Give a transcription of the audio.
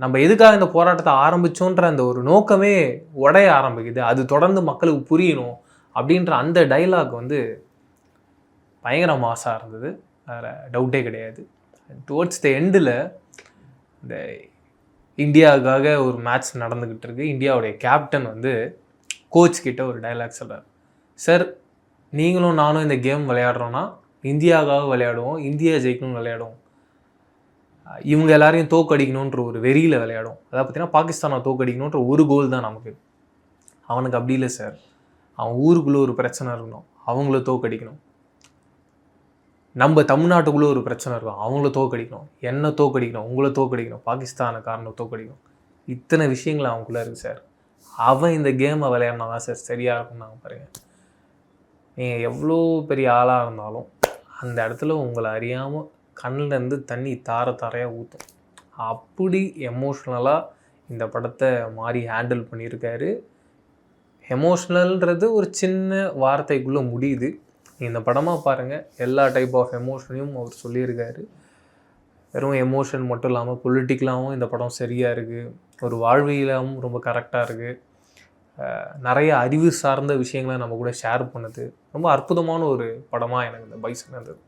நம்ம எதுக்காக இந்த போராட்டத்தை ஆரம்பிச்சோன்ற அந்த ஒரு நோக்கமே உடைய ஆரம்பிக்குது. அது தொடர்ந்து மக்களுக்கு புரியணும் அப்படின்ற அந்த டைலாக் வந்து பயங்கர மாஸாக இருந்தது. அதில் டவுட்டே கிடையாது. டுவர்ட்ஸ் த எண்டில் இந்த இந்தியாவுக்காக ஒரு மேட்ச் நடந்துக்கிட்டு இருக்கு. இந்தியாவுடைய கேப்டன் வந்து கோச் கிட்ட ஒரு டைலாக் சொல்கிறார். சார், நீங்களும் நானும் இந்த கேம் விளையாடுறோன்னா இந்தியாவுக்காக விளையாடுவோம், இந்தியா ஜெயிக்கணும்னு விளையாடுவோம். இவங்க எல்லாரையும் தோக்கடிக்கணுன்ற ஒரு வெறியில் விளையாடும். அதாவது பார்த்தீங்கன்னா பாகிஸ்தானை தோக்கடிக்கணுன்ற ஒரு கோல் தான் நமக்கு. அவனுக்கு அப்படி இல்லை சார். அவன் ஊருக்குள்ளே ஒரு பிரச்சனை இருக்கணும், அவங்கள தோக்கடிக்கணும். நம்ம தமிழ்நாட்டுக்குள்ளே ஒரு பிரச்சனை இருக்கும், அவங்கள தோக்கடிக்கணும். என்ன தோக்கடிக்கணும், உங்களை தோக்கடிக்கணும், பாகிஸ்தானுக்காரனை தோக்கடிக்கணும். இத்தனை விஷயங்கள் அவனுக்குள்ளே இருக்குது சார். அவன் இந்த கேமை விளையாடினா தான் சார் சரியாக இருக்கும். நாங்கள் பாருங்கள், நீங்கள் எவ்வளோ பெரிய ஆளாக இருந்தாலும் அந்த இடத்துல உங்களை அறியாமல் கண்ணிலேருந்து தண்ணி தாரையாக ஊற்றும். அப்படி எமோஷ்னலாக இந்த படத்தை மாறி ஹேண்டில் பண்ணியிருக்காரு. எமோஷ்னல்ன்றது ஒரு சின்ன வார்த்தைக்குள்ளே முடியுது. இந்த படமாக பாருங்கள், எல்லா டைப் ஆஃப் எமோஷனையும் அவர் சொல்லியிருக்காரு. வெறும் எமோஷன் மட்டும் இல்லாமல் பொலிட்டிக்கலாகவும் இந்த படம் சரியாக இருக்குது. ஒரு வாழ்வியலாகவும் ரொம்ப கரெக்டாக இருக்குது. நிறைய அறிவு சார்ந்த விஷயங்களை நம்ம கூட ஷேர் பண்ணுது. ரொம்ப அற்புதமான ஒரு படமாக எனக்கு இந்த பைசன் இருந்தது.